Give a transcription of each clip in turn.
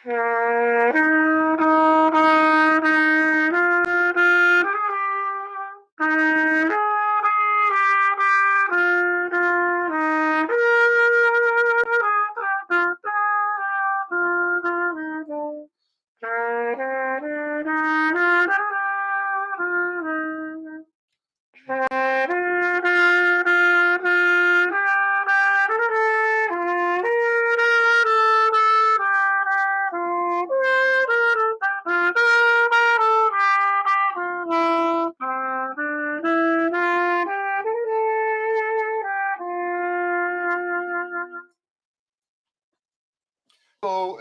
Hello,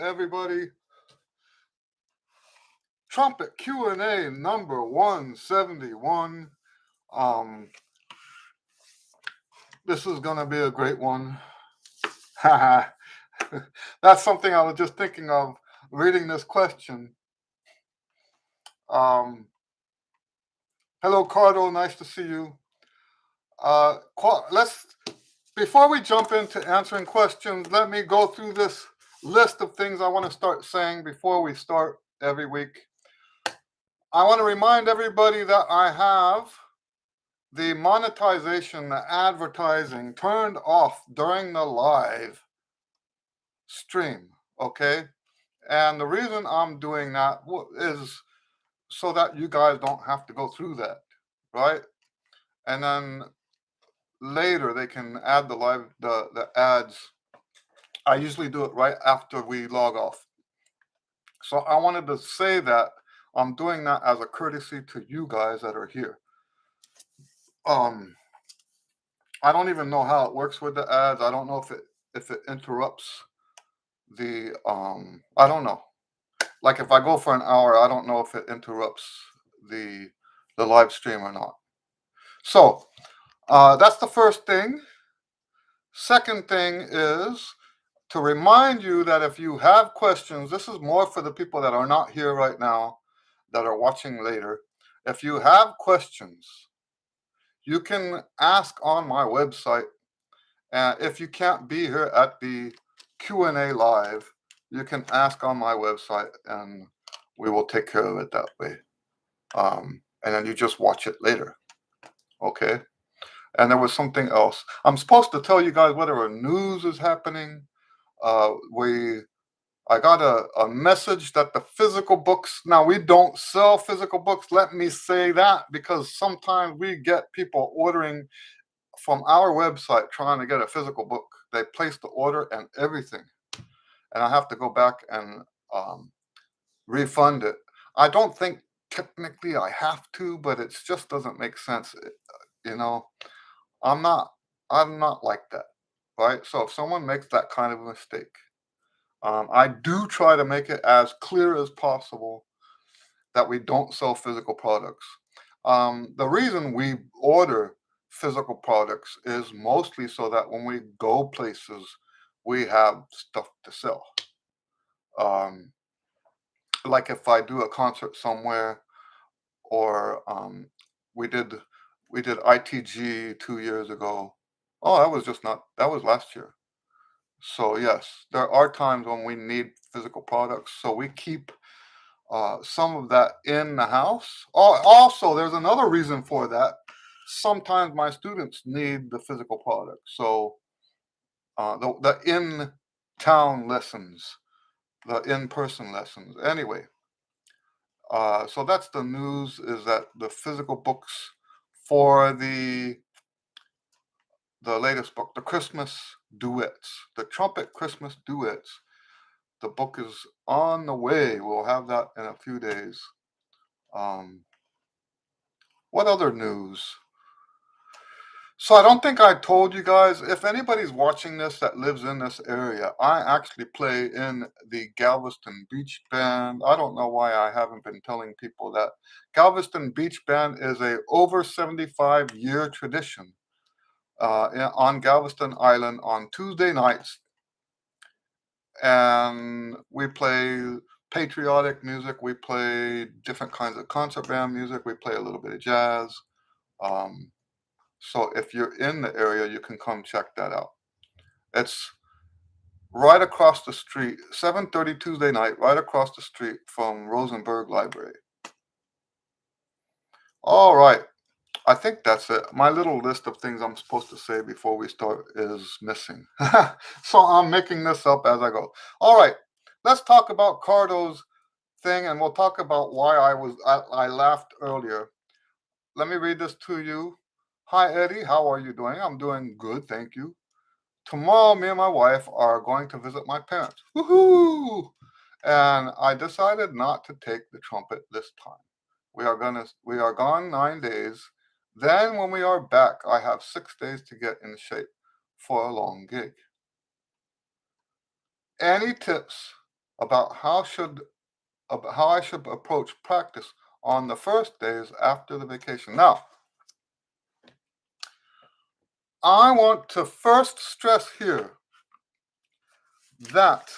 everybody. Trumpet Q and A number 171. This is gonna be a great one. That's something I was just thinking of reading this question. Hello, Cardo. Nice to see you. Before we jump into answering questions, let me go through this list of things I want to start saying before we start every week. I want to remind everybody that I have the monetization, the advertising turned off during the live stream, okay? And the reason I'm doing that is so that you guys don't have to go through that, right? And then later they can add the ads. I usually do it right after we log off. So I wanted to say that I'm doing that as a courtesy to you guys that are here. I don't even know how it works with the ads. I don't know if it interrupts the I don't know. Like if I go for an hour, I don't know if it interrupts the live stream or not. So that's the first thing. Second thing is to remind you that if you have questions, this is more for the people that are not here right now, that are watching later. If you have questions, you can ask on my website. And if you can't be here at the Q&A live, you can ask on my website and we will take care of it that way. And then you just watch it later. Okay? And there was something else. I'm supposed to tell you guys whatever news is happening. I got a message that the physical books, now we don't sell physical books. Let me say that because sometimes we get people ordering from our website trying to get a physical book. They place the order and everything. And I have to go back and refund it. I don't think technically I have to, but it just doesn't make sense. You know, I'm not like that, right? So if someone makes that kind of a mistake, I do try to make it as clear as possible that we don't sell physical products. The reason we order physical products is mostly so that when we go places, we have stuff to sell. Like if I do a concert somewhere, or we did ITG 2 years ago. Oh, that was last year. So yes, there are times when we need physical products, so we keep some of that in the house. Also, there's another reason for that. Sometimes my students need the physical product, so the in-town lessons, the in-person lessons. Anyway, so that's the news, is that the physical books for the latest book, the Christmas duets, the Trumpet Christmas duets, the book is on the way. We'll have that in a few days. What other news? So I don't think I told you guys, if anybody's watching this that lives in this area, I actually play in the Galveston Beach Band. I don't know why I haven't been telling people that. Galveston Beach Band is a over 75-year tradition on Galveston Island on Tuesday nights. And we play patriotic music. We play different kinds of concert band music. We play a little bit of jazz. So if you're in the area, you can come check that out. It's right across the street, 7:30 Tuesday night, right across the street from Rosenberg Library. All right. I think that's it. My little list of things I'm supposed to say before we start is missing. So I'm making this up as I go. All right. Let's talk about Cardo's thing, and we'll talk about why I laughed earlier. Let me read this to you. Hi Eddie, how are you doing? I'm doing good, thank you. Tomorrow, me and my wife are going to visit my parents. Woohoo! And I decided not to take the trumpet this time. We are gone 9 days. Then when we are back, I have 6 days to get in shape for a long gig. Any tips about how I should approach practice on the first days after the vacation? Now, I want to first stress here that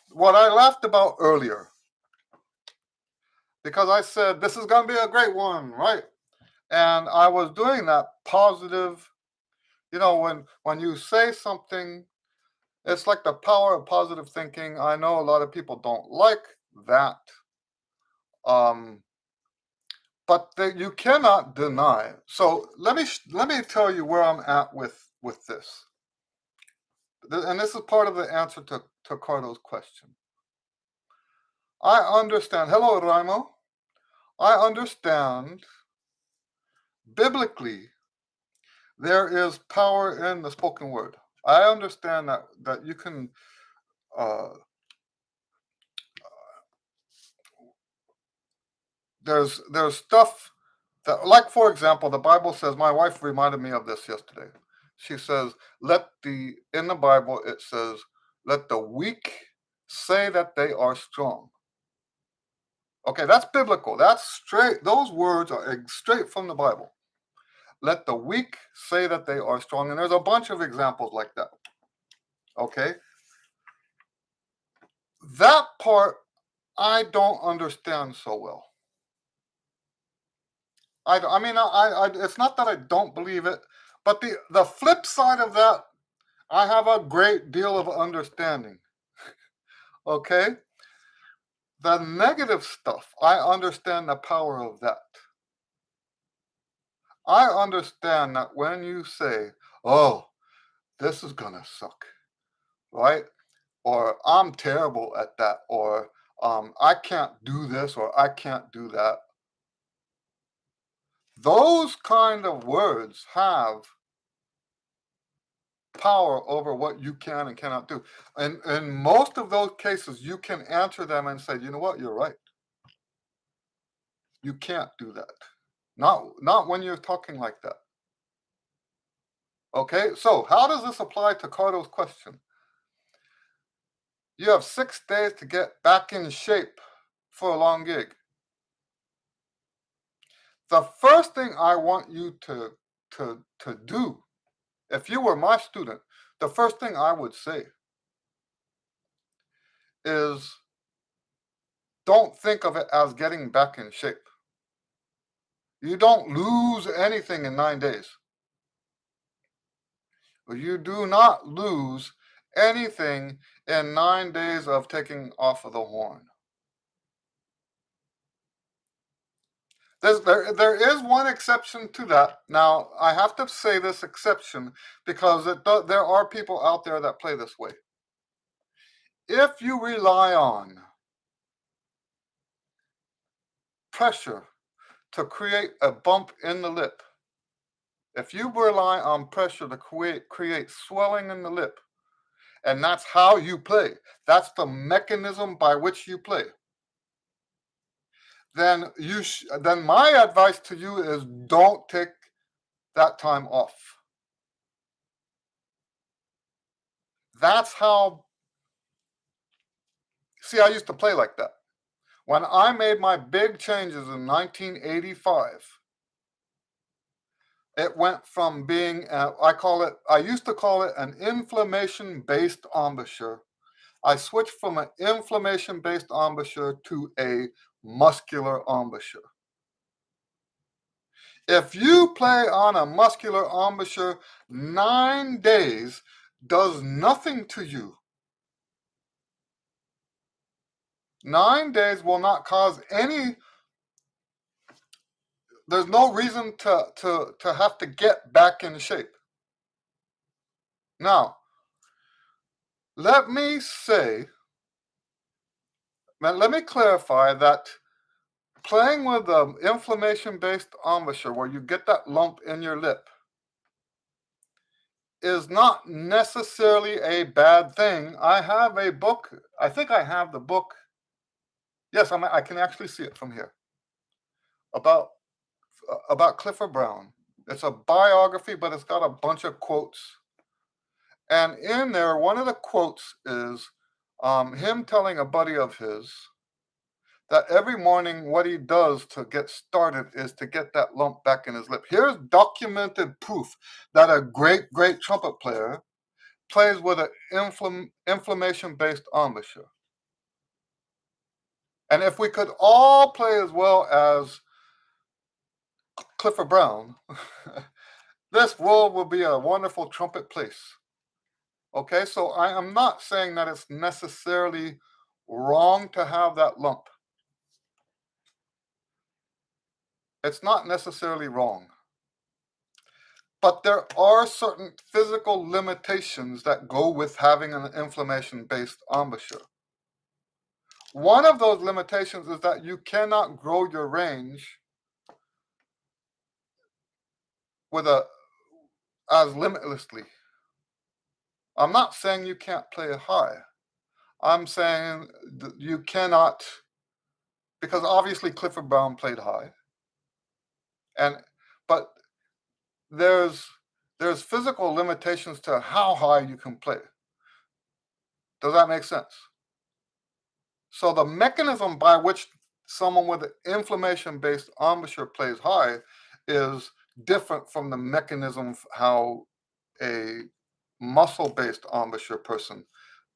what I laughed about earlier, because I said this is going to be a great one, right? And I was doing that positive, when you say something, it's like the power of positive thinking. I know a lot of people don't like that, but you cannot deny. So let me tell you where I'm at with this, and this is part of the answer to Cardo's question. I understand. Hello, Raimo. I understand biblically there is power in the spoken word. I understand that you can uh, there's stuff that, like, for example, the Bible says, my wife reminded me of this yesterday. She says, in the Bible it says, let the weak say that they are strong. Okay, that's biblical. That's straight. Those words are straight from the Bible. Let the weak say that they are strong. And there's a bunch of examples like that. Okay? That part I don't understand so well. I mean, it's not that I don't believe it, but the flip side of that, I have a great deal of understanding. Okay? The negative stuff, I understand the power of that. I understand that when you say, oh, this is gonna suck, right? Or I'm terrible at that, or I can't do this, or I can't do that. Those kind of words have power over what you can and cannot do. And in most of those cases, you can answer them and say, you know what, you're right. You can't do that. Not when you're talking like that. Okay, so how does this apply to Cardo's question? You have 6 days to get back in shape for a long gig. The first thing I want you to do, if you were my student, the first thing I would say is don't think of it as getting back in shape. You don't lose anything in 9 days. You do not lose anything in 9 days of taking off of the horn. There is one exception to that. Now, I have to say this exception because there are people out there that play this way. If you rely on pressure to create a bump in the lip, if you rely on pressure to create swelling in the lip, and that's how you play, that's the mechanism by which you play, then then my advice to you is don't take that time off. That's how. See, I used to play like that. When I made my big changes in 1985, it went from being, I used to call it an inflammation-based embouchure. I switched from an inflammation-based embouchure to a muscular embouchure. If you play on a muscular embouchure 9 days, does nothing to you. 9 days will not cause any, there's no reason to have to get back in shape. Now, let me say, let me clarify that playing with an inflammation-based embouchure where you get that lump in your lip is not necessarily a bad thing. I have a book, I think I have the book. Yes, I can actually see it from here, about Clifford Brown. It's a biography, but it's got a bunch of quotes. And in there, one of the quotes is him telling a buddy of his that every morning what he does to get started is to get that lump back in his lip. Here's documented proof that a great, great trumpet player plays with an inflammation-based embouchure. And if we could all play as well as Clifford Brown, this world will be a wonderful trumpet place. Okay, so I am not saying that it's necessarily wrong to have that lump. It's not necessarily wrong. But there are certain physical limitations that go with having an inflammation-based embouchure. One of those limitations is that you cannot grow your range with as limitlessly. I'm not saying you can't play high. I'm saying that you cannot, because obviously Clifford Brown played high, but there's physical limitations to how high you can play. Does that make sense? So the mechanism by which someone with an inflammation-based embouchure plays high is different from the mechanism how a muscle-based embouchure person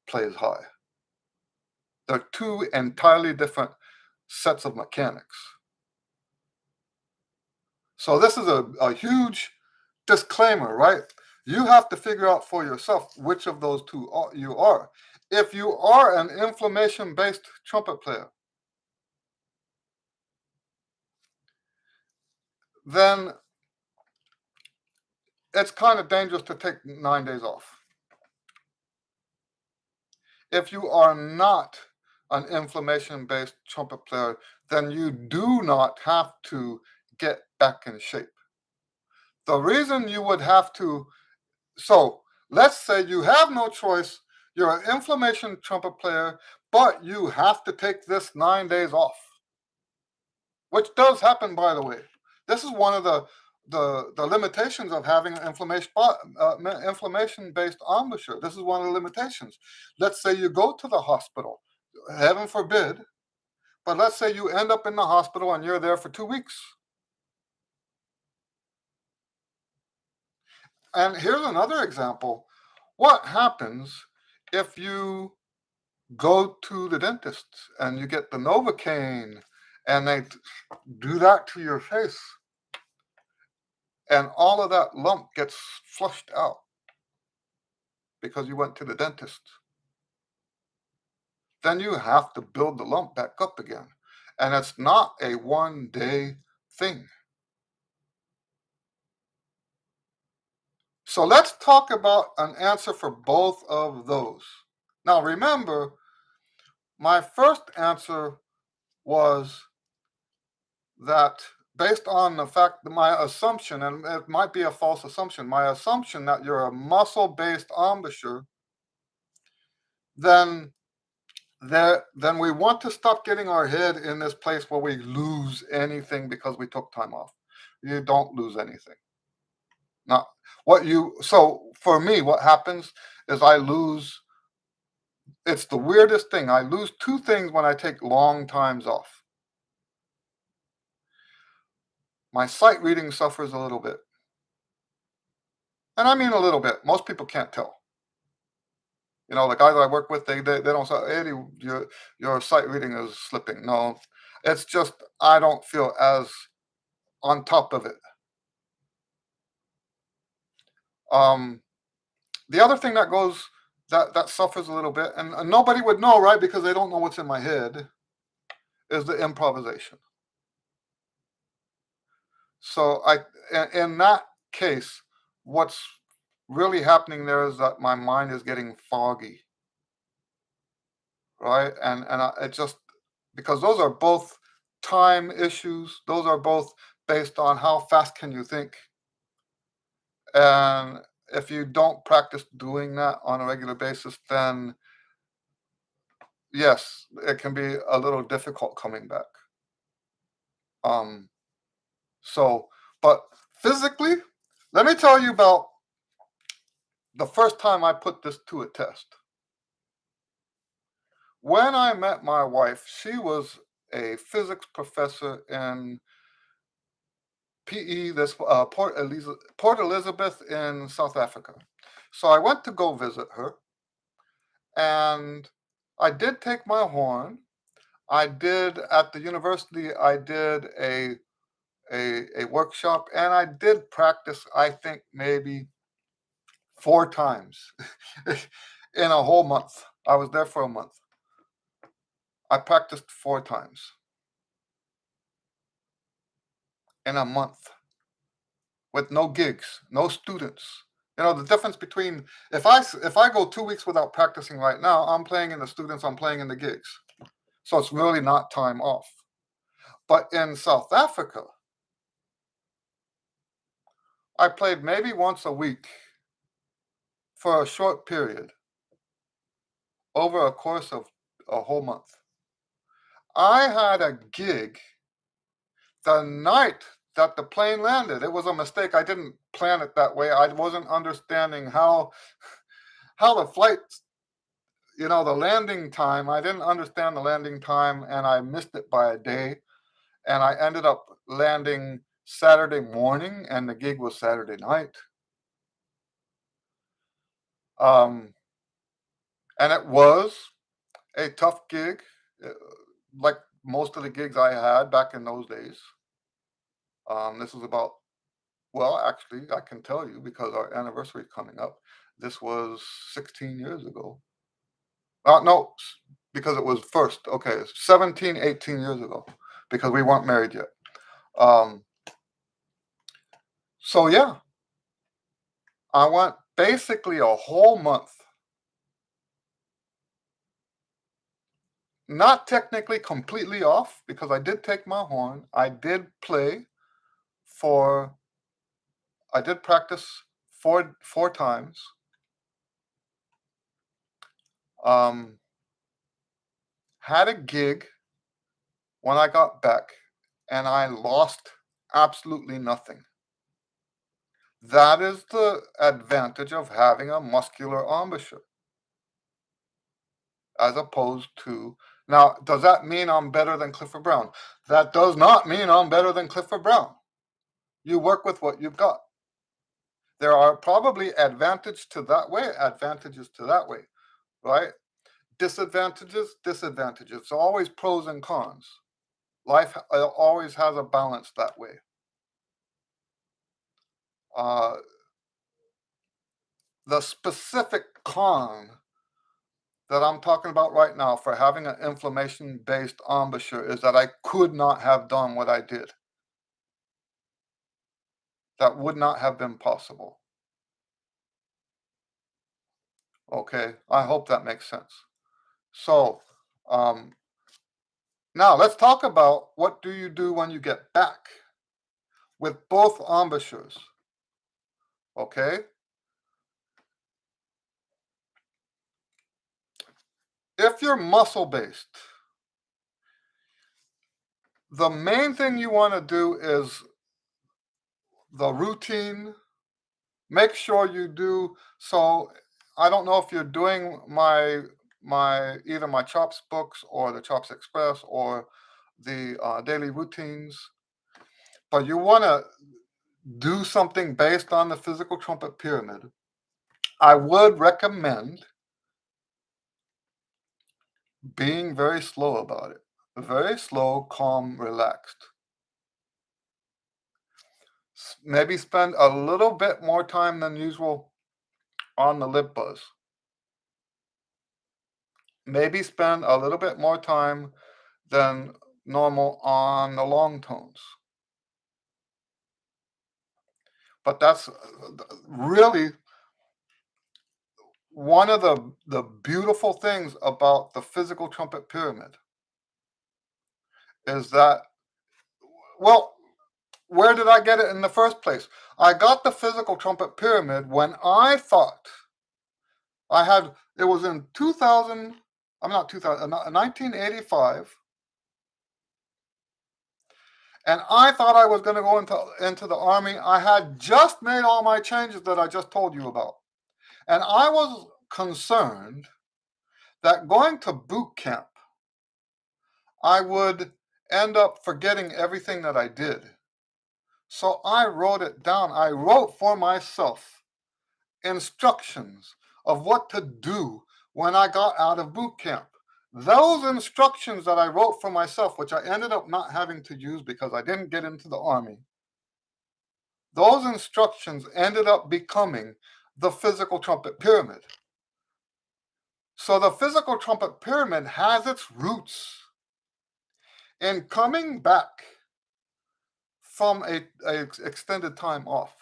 plays high. They're two entirely different sets of mechanics. So this is a huge disclaimer, right? You have to figure out for yourself which of those two you are. If you are an inflammation-based trumpet player, then it's kind of dangerous to take 9 days off. If you are not an inflammation-based trumpet player, then you do not have to get back in shape. The reason you would have to, so let's say you have no choice, you're an inflammation trumpet player, but you have to take this 9 days off, which does happen, by the way. This is one of the limitations of having an inflammation-based embouchure. This is one of the limitations. Let's say you go to the hospital, heaven forbid, but let's say you end up in the hospital and you're there for 2 weeks. And here's another example. What happens if you go to the dentist and you get the Novocaine and they do that to your face and all of that lump gets flushed out because you went to the dentist? Then you have to build the lump back up again. And it's not a one-day thing. So let's talk about an answer for both of those. Now remember, my first answer was that based on the fact that my assumption, and it might be a false assumption, my assumption that you're a muscle-based embouchure, then we want to stop getting our head in this place where we lose anything because we took time off. You don't lose anything. Now, so for me, what happens is I lose, it's the weirdest thing. I lose two things when I take long times off. My sight reading suffers a little bit. And I mean a little bit. Most people can't tell. You know, the guys I work with, they don't say, Eddie, your sight reading is slipping. No, it's just I don't feel as on top of it. The other thing that goes that suffers a little bit, and nobody would know, right? Because they don't know what's in my head, is the improvisation. So in that case, what's really happening there is that my mind is getting foggy, right? It just because those are both time issues. Those are both based on how fast can you think, and if you don't practice doing that on a regular basis, then yes, it can be a little difficult coming back. Um, so, but physically, let me tell you about the first time I put this to a test. When I met my wife, she was a physics professor in PE, this Port Elizabeth in South Africa. So I went to go visit her, and I did take my horn. I did at the university. I did a workshop, and I did practice. I think maybe 4 times in a whole month. I was there for a month. I practiced 4 times in a month with no gigs, no students. You know the difference between if I go 2 weeks without practicing right now, I'm playing in the students, I'm playing in the gigs. So it's really not time off. But in South Africa, I played maybe once a week for a short period over a course of a whole month. I had a gig the night that the plane landed. It was a mistake. I didn't plan it that way. I wasn't understanding how the flight, the landing time. I didn't understand the landing time, and I missed it by a day. And I ended up landing Saturday morning, and the gig was Saturday night. Um, and it was a tough gig, uh, like most of the gigs I had back in those days. This was about, well, actually, I can tell you because our anniversary is coming up. This was 16 years ago. No, because it was first. Okay, it's 17, 18 years ago because we weren't married yet. Um, so, yeah, I went basically a whole month, not technically completely off because I did take my horn. For, I did practice four times. Um, had a gig when I got back, and I lost absolutely nothing. That is the advantage of having a muscular embouchure as opposed to. Now, does that mean I'm better than Clifford Brown? That does not mean I'm better than Clifford Brown. You work with what you've got. There are probably advantages to that way, right? Disadvantages. It's always pros and cons. Life always has a balance that way. Uh, the specific con that I'm talking about right now for having an inflammation based embouchure is that I could not have done what I did. That would not have been possible. Okay, I hope that makes sense. So, um, now let's talk about what do you do when you get back with both embouchures. Okay, if you're muscle based, the main thing you want to do is the routine. Make sure you do so. I don't know if you're doing my either my Chops books or the Chops Express or the daily routines, but you want to do something based on the physical trumpet pyramid. I would recommend being very slow about it. Very slow, calm, relaxed. Maybe spend a little bit more time than usual on the lip buzz. Maybe spend a little bit more time than normal on the long tones. But that's really one of the beautiful things about the physical trumpet pyramid is that, well, where did I get it in the first place? I got the physical trumpet pyramid when I thought I had, it was in 2000, I'm not 2000, 1985, and I thought I was going to go into the army. I had just made all my changes that I just told you about. And I was concerned that going to boot camp, I would end up forgetting everything that I did. So I wrote it down. I wrote for myself instructions of what to do when I got out of boot camp. Those instructions that I wrote for myself, which I ended up not having to use because I didn't get into the army, those instructions ended up becoming the physical trumpet pyramid. So the physical trumpet pyramid has its roots in coming back from a extended time off.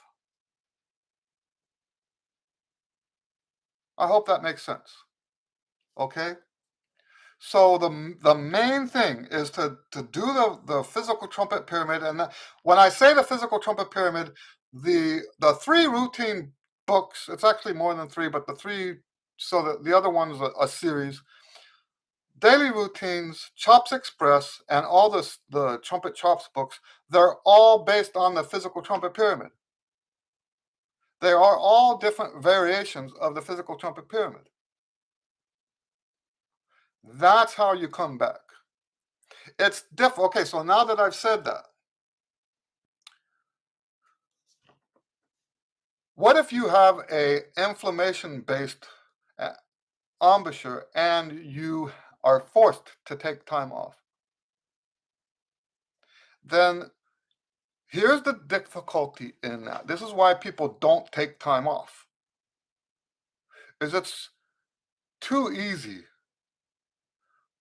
I hope that makes sense. Okay? So the main thing is to do the physical trumpet pyramid. And when I say the physical trumpet pyramid, the three routine books, it's actually more than three, but the three, so that the other one's a series. Daily Routines, Chops Express, and all the Trumpet Chops books, they're all based on the physical trumpet pyramid. They are all different variations of the physical trumpet pyramid. That's how you come back. It's different. Okay, so now that I've said that, what if you have a inflammation-based embouchure and you are forced to take time off? Then here's the difficulty in that. This is why people don't take time off. Is it's too easy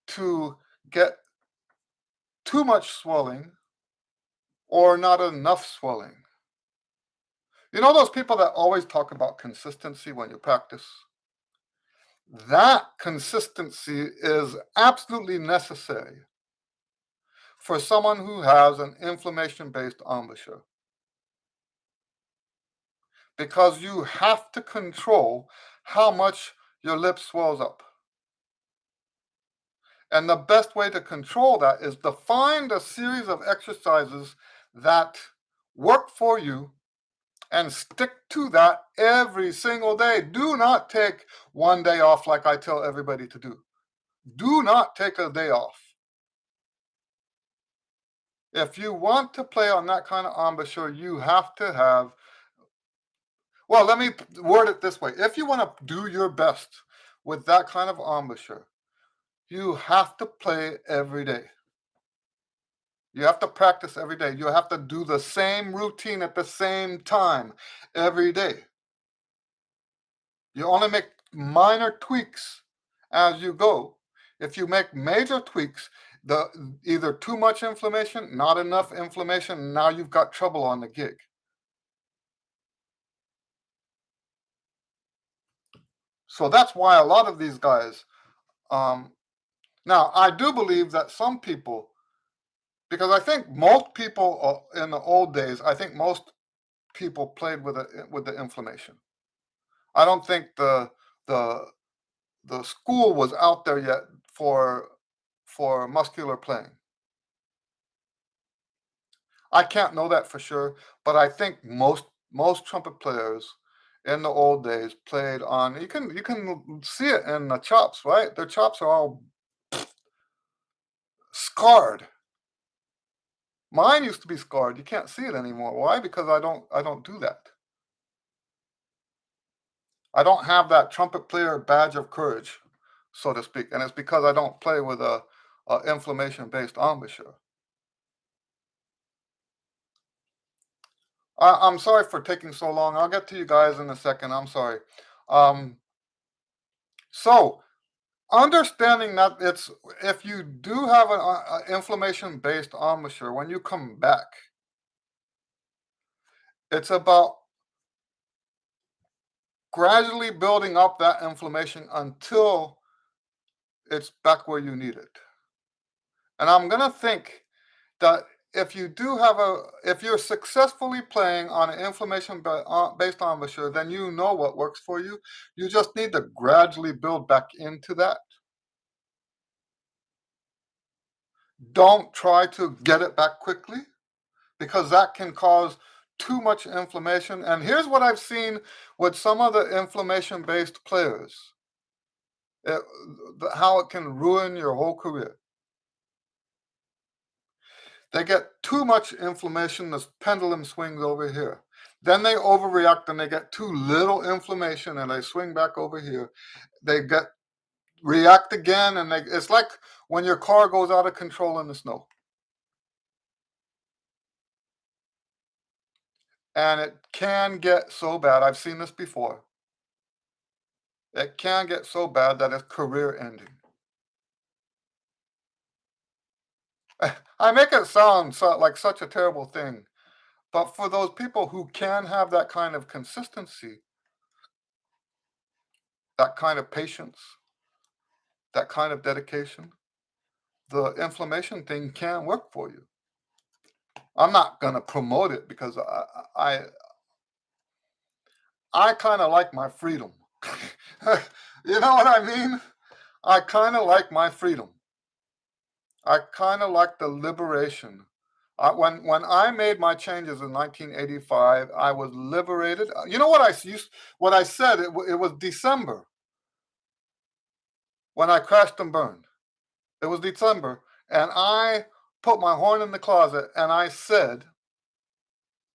to get too much swelling or not enough swelling. You know those people that always talk about consistency when you practice? That consistency is absolutely necessary for someone who has an inflammation-based embouchure, because you have to control how much your lip swells up. And the best way to control that is to find a series of exercises that work for you and stick to that every single day. Do not take one day off like I tell everybody to do. Do not take a day off. If you want to play on that kind of embouchure, you have to have, well, let me word it this way. If you want to do your best with that kind of embouchure, you have to play every day. You have to practice every day. You have to do the same routine at the same time every day. You only make minor tweaks as you go. If you make major tweaks, either too much inflammation, not enough inflammation, now you've got trouble on the gig. So that's why a lot of these guys, now I do believe that some people, because I think most people in the old days, I think most people played with the inflammation. I don't think the the school was out there yet for muscular playing. I can't know that for sure, but I think most trumpet players in the old days played on. You can see it in the chops, right? Their chops are all scarred. Mine used to be scarred. You can't see it anymore. Why? Because I don't do that. I don't have that trumpet player badge of courage, so to speak, and it's because I don't play with a inflammation-based embouchure. I'm sorry for taking so long. I'll get to you guys in a second. I'm sorry. Um, so understanding that it's if you do have an inflammation-based embouchure, when you come back, it's about gradually building up that inflammation until it's back where you need it. And I'm gonna think that if you do have if you're successfully playing on an inflammation based embouchure, then you know what works for you. You just need to gradually build back into that. Don't try to get it back quickly because that can cause too much inflammation. And here's what I've seen with some of the inflammation based players, it, how it can ruin your whole career. They get too much inflammation, the pendulum swings over here. Then they overreact and they get too little inflammation and they swing back over here. They get react again and it's like when your car goes out of control in the snow. And it can get so bad. I've seen this before. It can get so bad that it's career ending. I make it sound like such a terrible thing, but for those people who can have that kind of consistency, that kind of patience, that kind of dedication, the inflammation thing can work for you. I'm not gonna promote it because I kind of like my freedom. You know what I mean? I kind of like my freedom. I kind of like the liberation. When I made my changes in 1985, I was liberated. You know what what I said? It was December when I crashed and burned. It was December, and I put my horn in the closet, and I said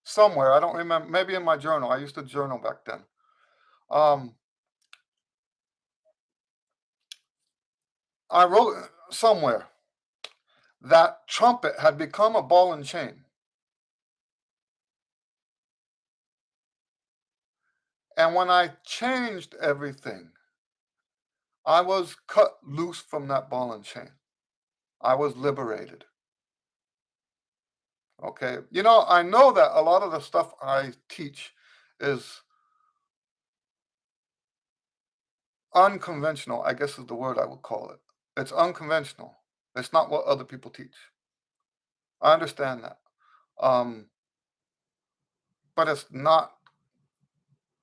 somewhere, I don't remember, maybe in my journal. I used to journal back then. Um, I wrote somewhere that trumpet had become a ball and chain. And when I changed everything, I was cut loose from that ball and chain. I was liberated. Okay. You know, I know that a lot of the stuff I teach is unconventional, I guess is the word I would call it. It's unconventional. It's not what other people teach. I understand that. Um, but it's not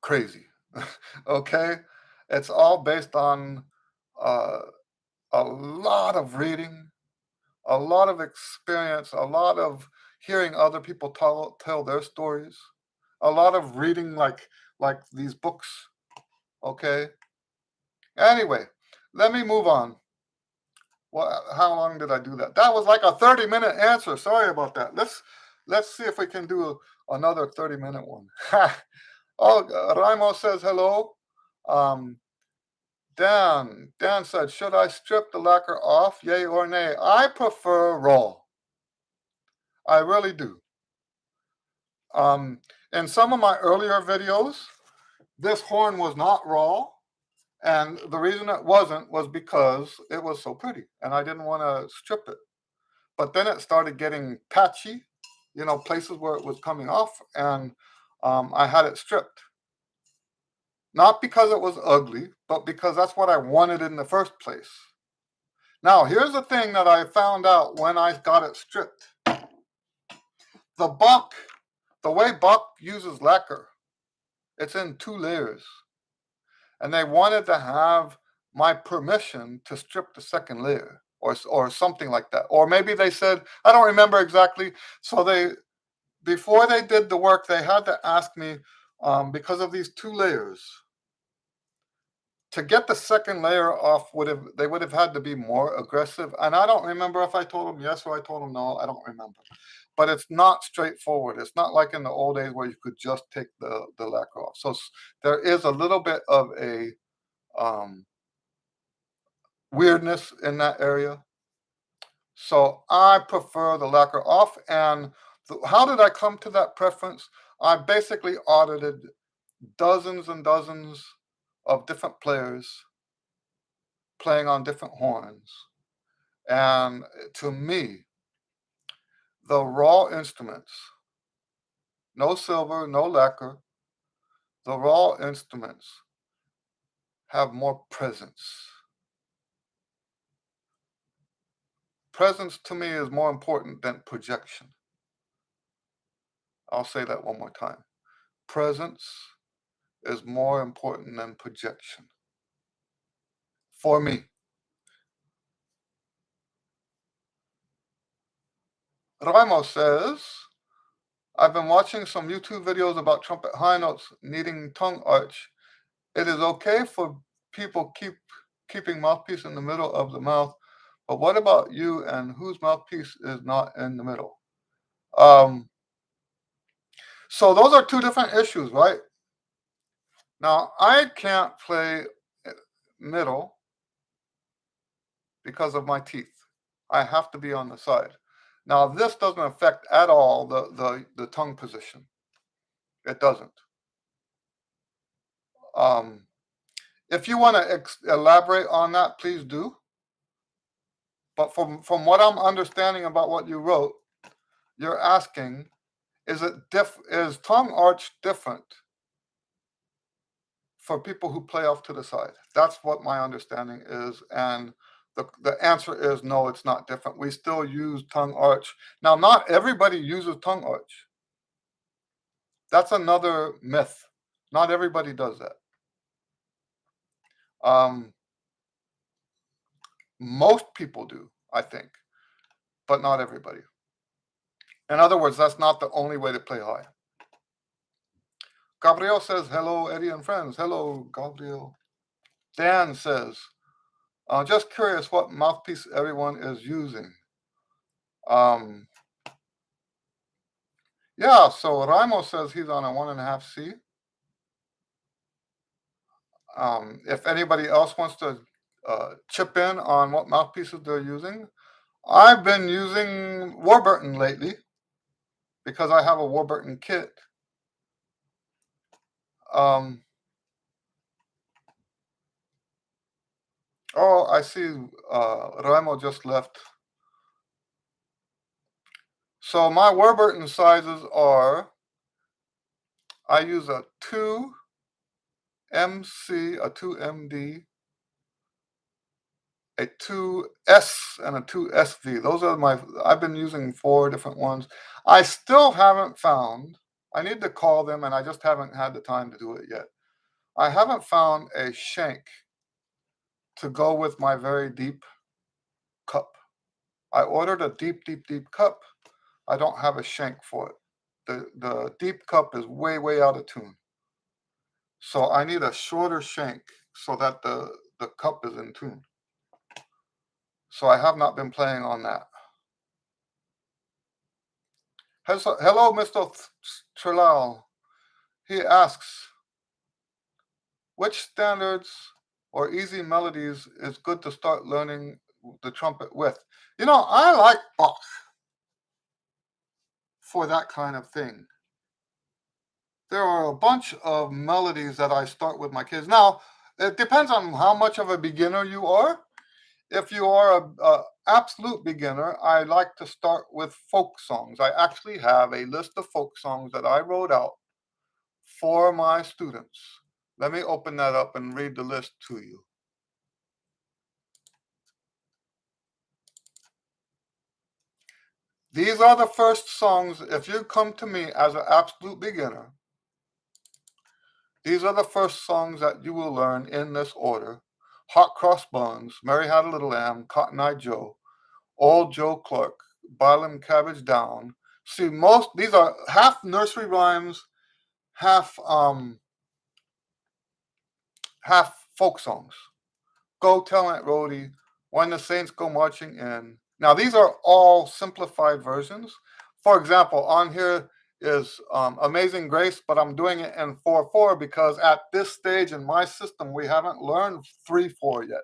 crazy. Okay? It's all based on uh, a lot of reading, a lot of experience, a lot of hearing other people tell their stories, a lot of reading like these books. Okay. Anyway, let me move on. Well, how long did I do that? That was like a 30-minute answer. Sorry about that. Let's see if we can do another 30-minute one. Oh, Raimo says hello. Um, Dan said, should I strip the lacquer off? Yay or nay? I prefer raw. I really do. In some of my earlier videos, this horn was not raw. And the reason it wasn't was because it was so pretty and I didn't want to strip it. But then it started getting patchy, you know, places where it was coming off, and I had it stripped. Not because it was ugly, but because that's what I wanted in the first place. Now, here's the thing that I found out when I got it stripped. The Bach, the way Bach uses lacquer, it's in 2 layers. And they wanted to have my permission to strip the second layer or something like that. Or maybe they said, I don't remember exactly. So before they did the work, they had to ask me, because of these 2 layers, to get the second layer off they would have had to be more aggressive. And I don't remember if I told them yes or I told them no. I don't remember. But it's not straightforward. It's not like in the old days where you could just take the lacquer off. So there is a little bit of a um, weirdness in that area. So I prefer the lacquer off. And how did I come to that preference? I basically audited dozens and dozens of different players playing on different horns. And to me, the raw instruments, no silver, no lacquer, the raw instruments have more presence. Presence to me is more important than projection. I'll say that one more time. Presence is more important than projection for me. Ramos says, I've been watching some YouTube videos about trumpet high notes needing tongue arch. It is okay for people keeping mouthpiece in the middle of the mouth, but what about you and whose mouthpiece is not in the middle? So those are two different issues, right? Now, I can't play middle because of my teeth. I have to be on the side. Now, this doesn't affect at all the tongue position. It doesn't. If you want to elaborate on that, please do. But from what I'm understanding about what you wrote, you're asking, is tongue arch different for people who play off to the side? That's what my understanding is, and the answer is no, it's not different. We still use tongue arch. Now, not everybody uses tongue arch. That's another myth. Not everybody does that. Most people do, I think, but not everybody. In other words, that's not the only way to play high. Gabriel says, hello, Eddie and friends. Hello, Gabriel. Dan says, just curious what mouthpiece everyone is using. Yeah, so Raimo says he's on a 1.5C. If anybody else wants to chip in on what mouthpieces they're using, I've been using Warburton lately because I have a Warburton kit. Oh, I see Raimo just left. So my Warburton sizes are, I use a 2MC, a 2MD, a 2S, and a 2SV. Those are I've been using 4 different ones. I still haven't found, I need to call them and I just haven't had the time to do it yet. I haven't found a shank to go with my very deep cup. I ordered a deep cup. I don't have a shank for it. The deep cup is way out of tune. So I need a shorter shank so that the cup is in tune. So I have not been playing on that. Hello, Mr. Trilal. He asks, which standards or easy melodies is good to start learning the trumpet with? You know, I like Bach for that kind of thing. There are a bunch of melodies that I start with my kids. Now, it depends on how much of a beginner you are. If you are a absolute beginner, I like to start with folk songs. I actually have a list of folk songs that I wrote out for my students. Let me open that up and read the list to you. These are the first songs. If you come to me as an absolute beginner, these are the first songs that you will learn in this order. Hot Cross Buns, Mary Had a Little Lamb, Cotton Eye Joe, Old Joe Clark, Bottom Cabbage Down. See, these are half nursery rhymes, half folk songs. Go Tell Aunt Rhody, When the Saints Go Marching In. Now, these are all simplified versions. For example, on here is Amazing Grace, but I'm doing it in 4/4 because at this stage in my system, we haven't learned 3/4 yet.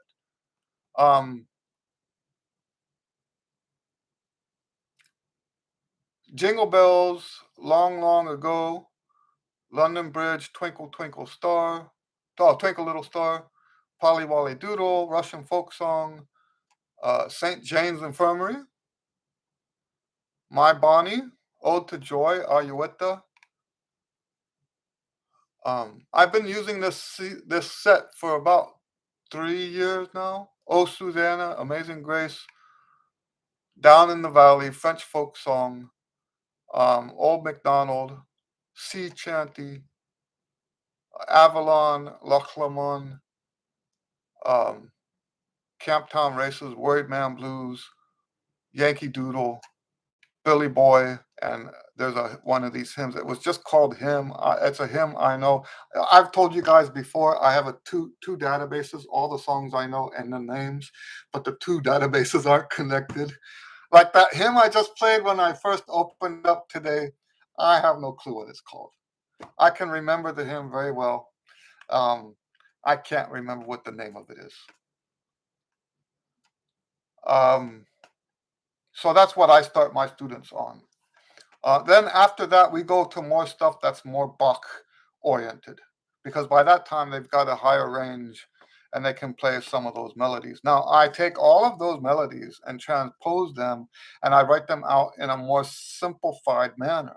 Jingle Bells, Long Ago, London Bridge, Twinkle Twinkle Star, Oh, Twinkle Little Star, Polly Wolly Doodle, Russian folk song, St. Jane's Infirmary, My Bonnie, Ode to Joy, Ayuetta. I've been using this set for about 3 years now. Oh Susanna, Amazing Grace, Down in the Valley, French folk song, Old MacDonald, Sea Chanty, Avalon, Loch Lomond, um, Camptown Races, Worried Man Blues, Yankee Doodle, Billy Boy, and there's a one of these hymns. It was just called Hymn. It's a hymn I know. I've told you guys before. I have a two databases, all the songs I know and the names, but the two databases aren't connected. Like that hymn I just played when I first opened up today. I have no clue what it's called. I can remember the hymn very well. Um, I can't remember what the name of it is. Um, so that's what I start my students on. Then after that, we go to more stuff that's more Bach oriented, because by that time they've got a higher range and they can play some of those melodies. Now, I take all of those melodies and transpose them and I write them out in a more simplified manner.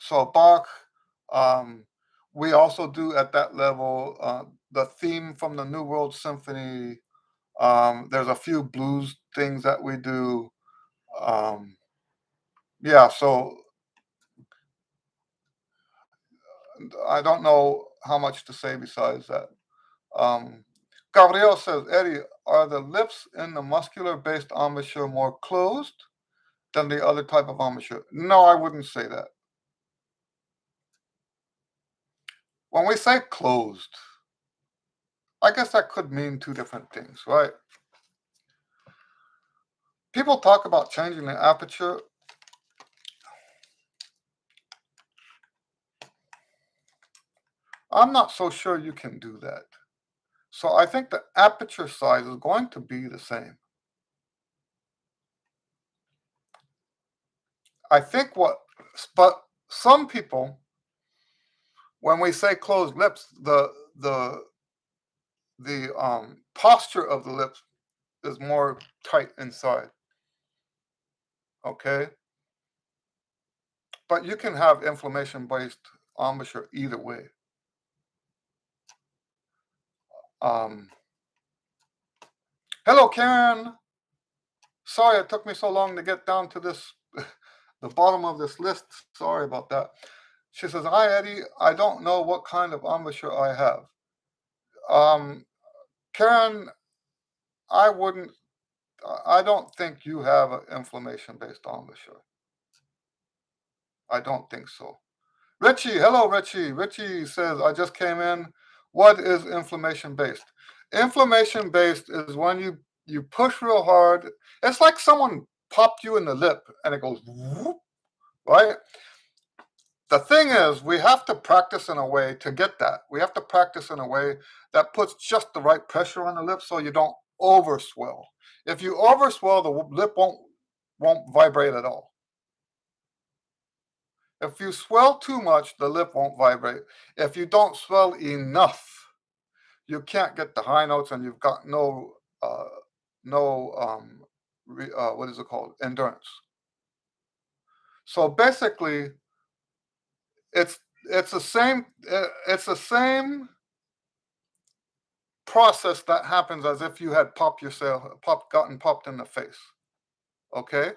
So, Bach, um, we also do at that level the theme from the New World Symphony. There's a few blues things that we do. Um, yeah, so I don't know how much to say besides that. Um, Gabriel says, Eddie, are the lips in the muscular based embouchure more closed than the other type of embouchure? No, I wouldn't say that. When we say closed, I guess that could mean two different things, right? People talk about changing the aperture. I'm not so sure you can do that. So I think the aperture size is going to be the same. I think but some people, when we say closed lips, the posture of the lips is more tight inside. Okay, but you can have inflammation based embouchure either way. Um, Hello, Karen. Sorry it took me so long to get down to this, the bottom of this list. Sorry about that. She says, "Hi Eddie, I don't know what kind of embouchure I have." Um, Karen, I wouldn't. I don't think you have an inflammation based embouchure. I don't think so. Richie, hello, Richie. Richie says, I just came in. What is inflammation based? Inflammation based is when you push real hard. It's like someone popped you in the lip and it goes whoop, right? The thing is, we have to practice in a way to get that. We have to practice in a way that puts just the right pressure on the lip so you don't overswell. If you overswell, the lip won't vibrate at all. If you swell too much, the lip won't vibrate. If you don't swell enough, you can't get the high notes, and you've got no what is it called, endurance. So basically, it's it's the same process that happens as if you had gotten popped in the face. Okay,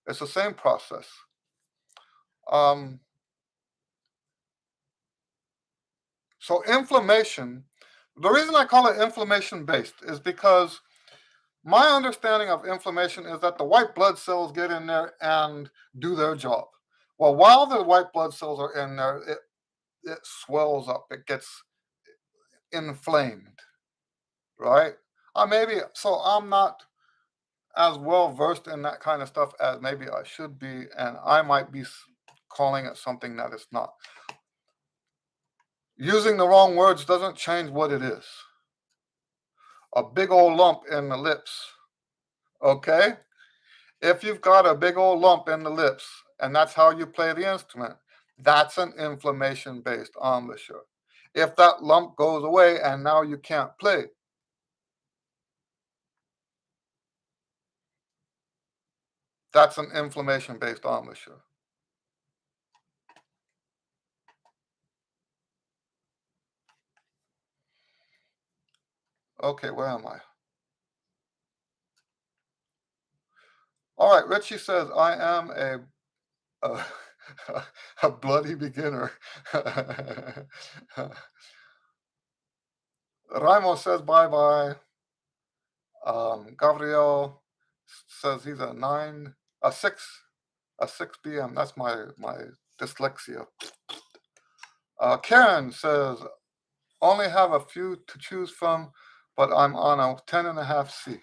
it's the same process. Um, so inflammation. The reason I call it inflammation based is because my understanding of inflammation is that the white blood cells get in there and do their job. Well, while the white blood cells are in there, it swells up, it gets inflamed, right? Maybe so. I'm not as well versed in that kind of stuff as maybe I should be, and I might be calling it something that it's not. Using the wrong words doesn't change what it is. A big old lump in the lips, okay? If you've got a big old lump in the lips and that's how you play the instrument, That's an inflammation-based embouchure. If that lump goes away and now you can't play, that's an inflammation-based embouchure. Okay, where am I? All right, Richie says, I am a, a bloody beginner. Raimo says bye-bye. Gabriel says he's a 9, a 6, a 6 p.m. That's my dyslexia. Karen says, only have a few to choose from, but I'm on a 10.5C.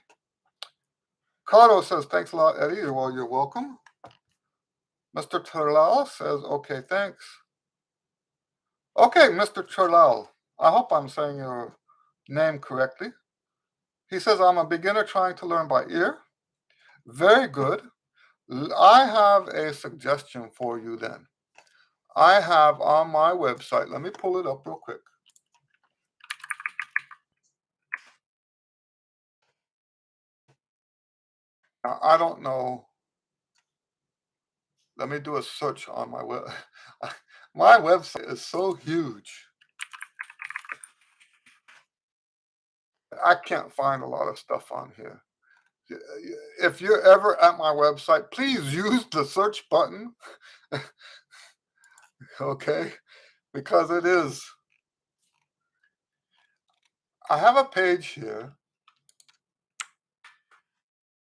Carlo says, thanks a lot, Eddie. Well, you're welcome. Mr. Turlal says, okay, thanks. Okay, Mr. Turlal, I hope I'm saying your name correctly. He says, I'm a beginner trying to learn by ear. Very good. I have a suggestion for you then. I have on my website, let me pull it up real quick. Now, I don't know. Let me do a search on my web. My website is so huge. I can't find a lot of stuff on here. If you're ever at my website, please use the search button, okay? Because it is. I have a page here.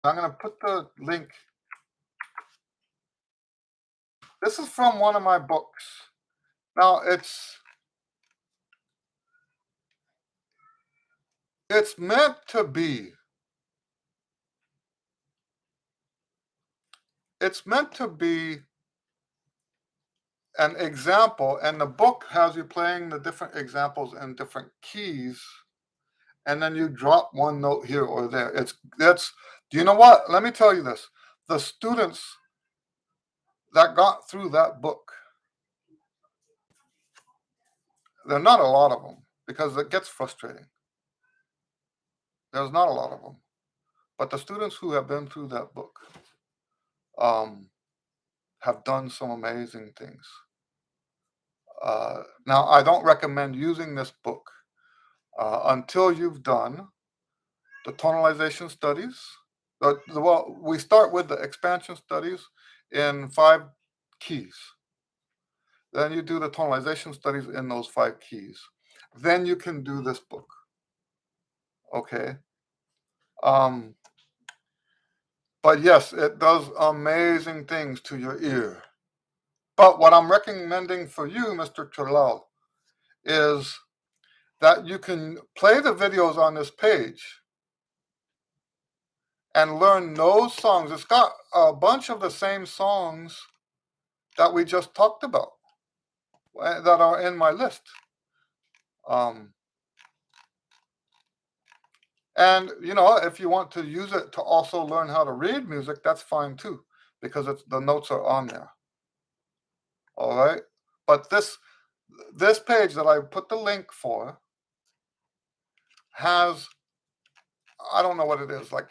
I'm going to put the link. This is from one of my books. Now, it's meant to be. It's meant to be an example, and the book has you playing the different examples in different keys, and then you drop one note here or there. That's do you know what? Let me tell you this. The students that got through that book, there are not a lot of them because it gets frustrating. There's not a lot of them. But the students who have been through that book have done some amazing things. Now, I don't recommend using this book until you've done the tonalization studies. Well, we start with the expansion studies in 5 keys. Then you do the tonalization studies in those 5 keys. Then you can do this book. Okay. But yes, it does amazing things to your ear. But what I'm recommending for you, Mr. Turlal, is that you can play the videos on this page and learn those songs. It's got a bunch of the same songs that we just talked about that are in my list. And you know, if you want to use it to also learn how to read music, that's fine too, because the notes are on there. All right. But this page that I put the link for has, I don't know what it is, like,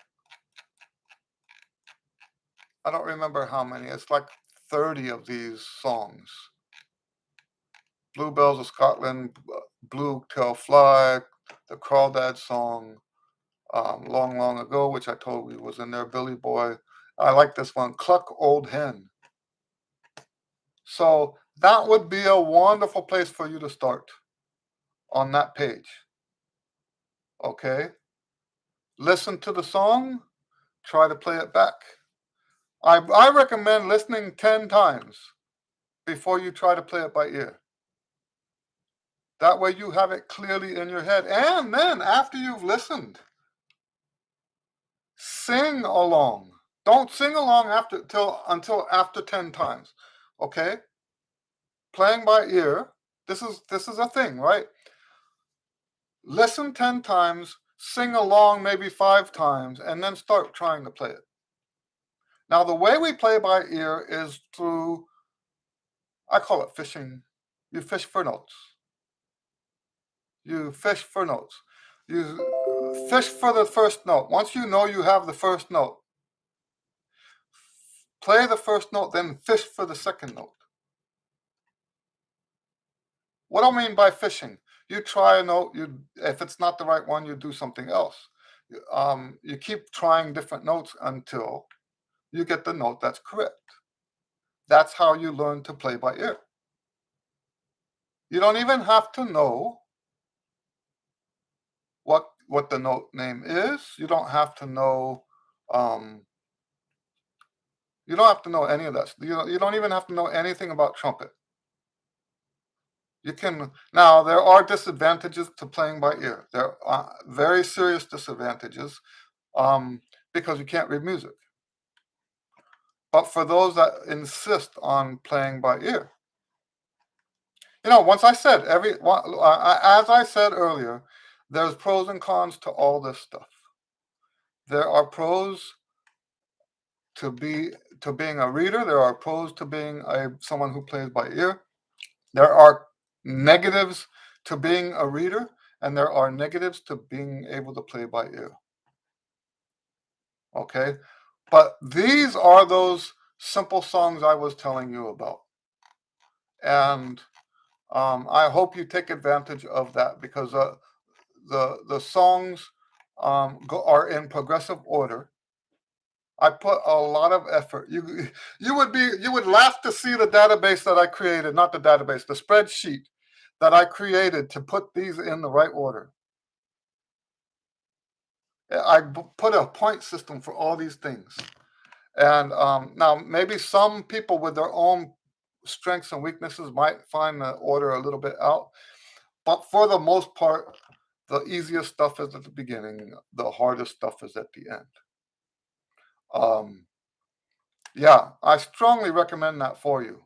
I don't remember how many. It's like 30 of these songs. Bluebells of Scotland, Blue Tail Fly, the Crawdad song, Long, Long Ago, which I told you was in there, Billy Boy. I like this one, Cluck Old Hen. So that would be a wonderful place for you to start on that page. Okay? Listen to the song, try to play it back. I recommend listening 10 times before you try to play it by ear. That way you have it clearly in your head. And then after you've listened, sing along. Don't sing along until after 10 times. Okay? Playing by ear, this is a thing, right? Listen 10 times, sing along maybe 5 times, and then start trying to play it. Now, the way we play by ear is through I call it fishing. You fish for notes. You fish for notes. You fish for the first note. Once you know you have the first note, play the first note, then fish for the second note. What I mean by fishing, you try a note, you if it's not the right one, you do something else. You keep trying different notes until you get the note that's correct. That's how you learn to play by ear. You don't even have to know what the note name is. You don't have to know um, you don't have to know any of that. You don't even have to know anything about trumpet. You can now there are disadvantages to playing by ear. There are very serious disadvantages um, because you can't read music. But for those that insist on playing by ear, once I said as I said earlier, there's pros and cons to all this stuff. There are pros to be to being a reader. There are pros to being someone who plays by ear. There are negatives to being a reader, and there are negatives to being able to play by ear. Okay, but these are those simple songs I was telling you about, and I hope you take advantage of that because the songs are in progressive order. I put a lot of effort. You would laugh to see the database that I created, not the database, the spreadsheet that I created to put these in the right order. Put a point system for all these things. And now maybe some people with their own strengths and weaknesses might find the order a little bit out, but for the most part, the easiest stuff is at the beginning, the hardest stuff is at the end. Um, yeah, I strongly recommend that for you.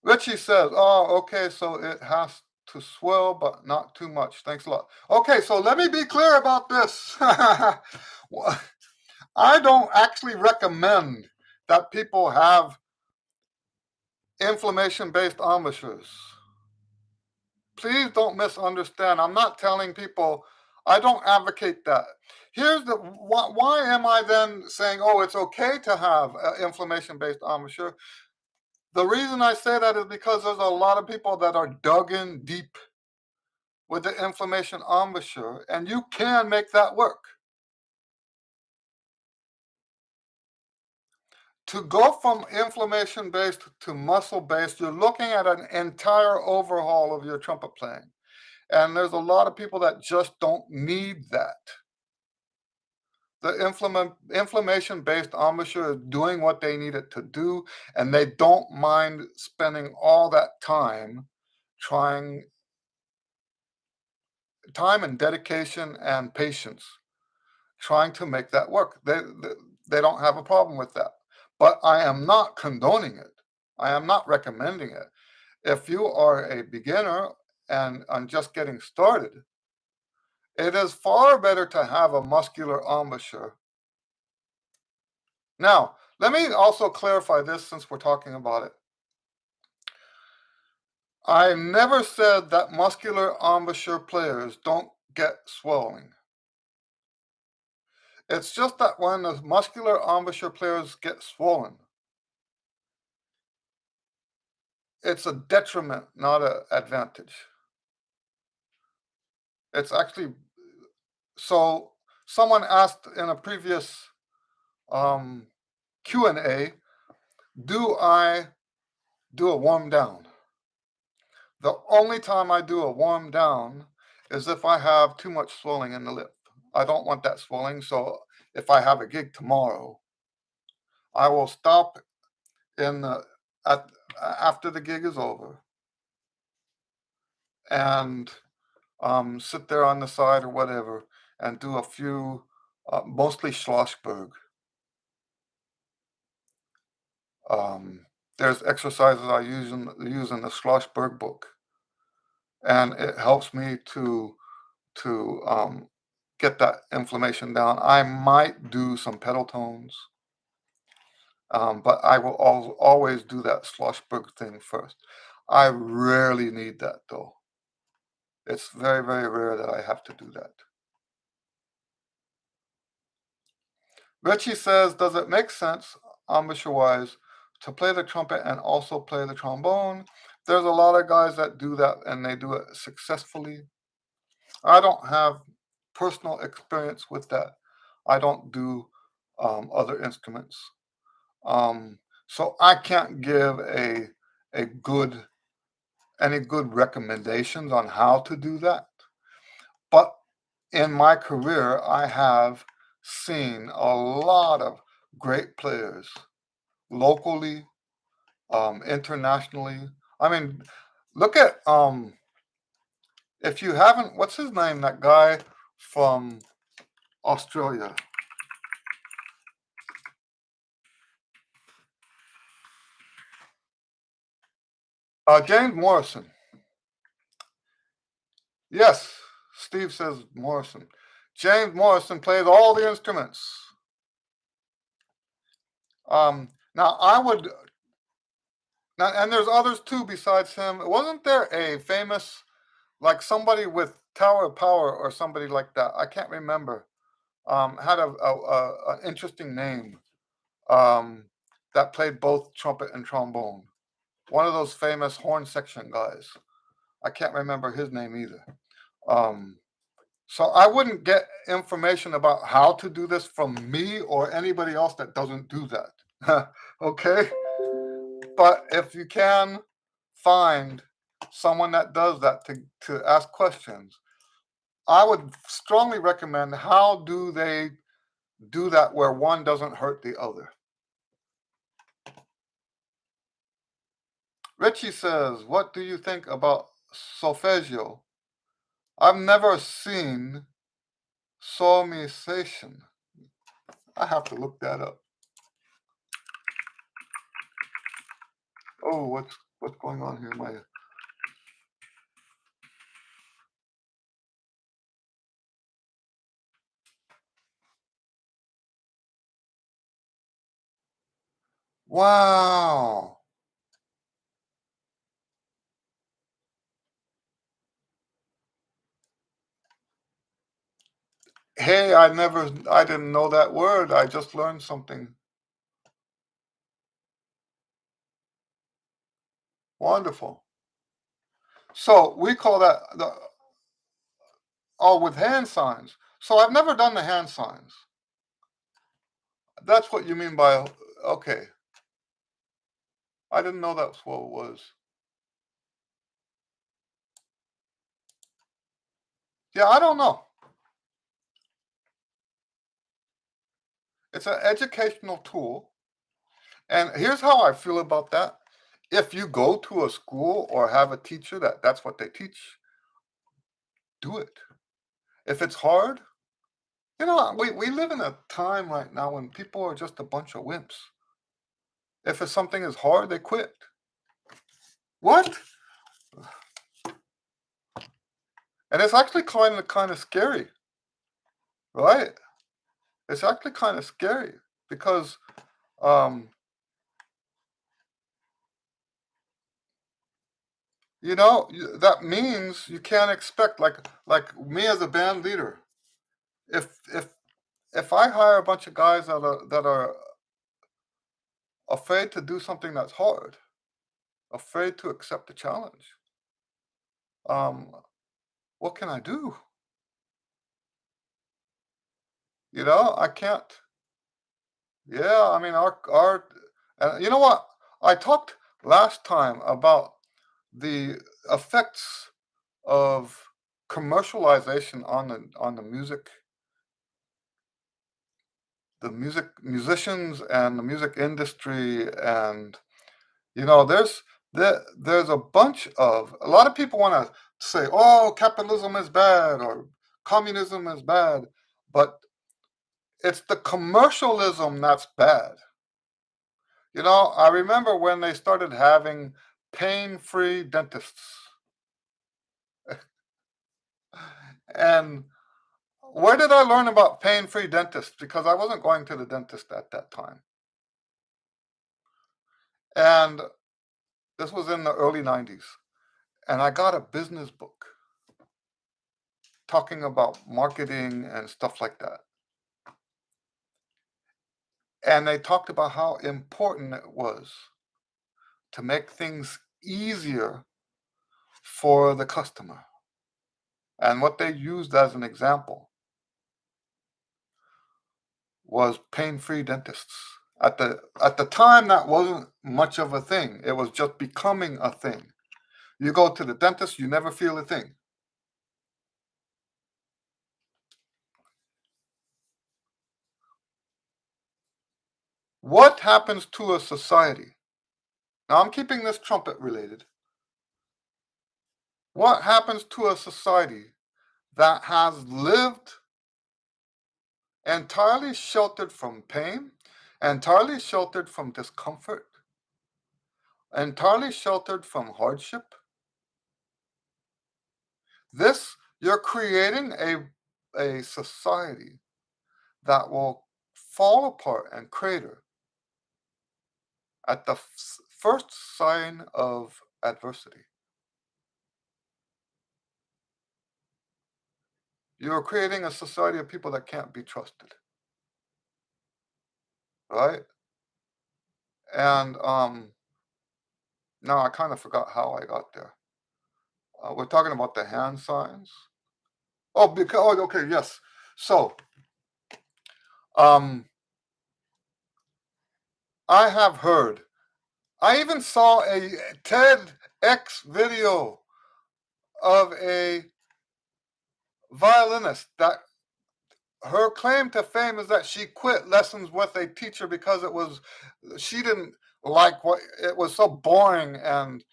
Richie says, "Oh, okay, so it has to swell, but not too much. Thanks a lot." Okay, so let me be clear about this. Well, I don't actually recommend that people have inflammation-based embouchures. Please don't misunderstand. I'm not telling people, I don't advocate that. Here's the why am I then saying, oh, it's okay to have inflammation-based embouchure? The reason I say that is because there's a lot of people that are dug in deep with the inflammation embouchure, and you can make that work. To go from inflammation based to muscle based, you're looking at an entire overhaul of your trumpet playing. And there's a lot of people that just don't need that. The inflammation based embouchure is doing what they need it to do, and they don't mind spending all that trying time and dedication and patience trying to make that work. They don't have a problem with that. But I am not condoning it. I am not recommending it. If you are a beginner and just getting started, it is far better to have a muscular embouchure. Now, let me also clarify this since we're talking about it. I never said that muscular embouchure players don't get swelling. It's just that when the muscular embouchure players get swollen, it's a detriment, not an advantage. It's actually so. Someone asked in a previous um, Q and A, do I do a warm down? The only time I do a warm down is if I have too much swelling in the lip. I don't want that swelling, so if I have a gig tomorrow, I will stop in the at after the gig is over and sit there on the side or whatever and do a few, mostly Schlossberg. There's exercises I use in the Schlossberg book, and it helps me to get that inflammation down. I might do some pedal tones. But I will always do that Schlossberg thing first. I rarely need that though. It's very, very rare that I have to do that. Richie says, does it make sense, embouchure-wise, to play the trumpet and also play the trombone? There's a lot of guys that do that and they do it successfully. I don't have personal experience with that. I don't do other instruments. Um, so I can't give a good any good recommendations on how to do that. But in my career, I have seen a lot of great players locally, internationally. I mean, look at if you haven't, what's his name? That guy from Australia, James Morrison. Yes, Steve says Morrison. James Morrison plays all the instruments. Now I would now, and there's others too besides him. Wasn't there a famous, like somebody with Tower of Power or somebody like that? I can't remember. Had an interesting name. Um, that played both trumpet and trombone. One of those famous horn section guys. I can't remember his name either. Um, so I wouldn't get information about how to do this from me or anybody else that doesn't do that. Okay? But if you can find someone that does that to ask questions, I would strongly recommend how do they do that where one doesn't hurt the other. Richie says, what do you think about solfeggio? I've never seen solmization. I have to look that up. Oh, what's going on here? My wow. Hey, I didn't know that word. I just learned something. Wonderful. So we call that the oh with hand signs. So I've never done the hand signs. That's what you mean by okay. I didn't know that's what it was. Yeah, I don't know. It's an educational tool. And here's how I feel about that. If you go to a school or have a teacher that's what they teach, do it. If it's hard, we live in a time right now when people are just a bunch of wimps. If it's something is hard, they quit. What? And it's actually kind of scary, right? It's actually kind of scary because um, that means you can't expect like me as a band leader. If if if I hire a bunch of guys that are afraid to do something that's hard, afraid to accept the challenge, um, what can I do? I can't. Yeah, I mean, you know what? I talked last time about the effects of commercialization on the music musicians and the music industry, and there's a lot of people want to say, oh, capitalism is bad or communism is bad, but it's the commercialism that's bad. I remember when they started having pain-free dentists. And where did I learn about pain-free dentists? Because I wasn't going to the dentist at that time. And this was in the early 90s. And I got a business book talking about marketing and stuff like that. And they talked about how important it was to make things easier for the customer. And what they used as an example was pain-free dentists. At the time, that wasn't much of a thing. It was just becoming a thing. You go to the dentist, you never feel a thing. What happens to a society? Now, I'm keeping this trumpet related. What happens to a society that has lived entirely sheltered from pain, entirely sheltered from discomfort, entirely sheltered from hardship? You're creating a society that will fall apart and crater at the first sign of adversity. You're creating a society of people that can't be trusted, right? And now I kind of forgot how I got there. We're talking about the hand signs. Oh, because okay, yes. So, um, I have heard. I even saw a TEDx video of a violinist that her claim to fame is that she quit lessons with a teacher because she didn't like what it was so boring and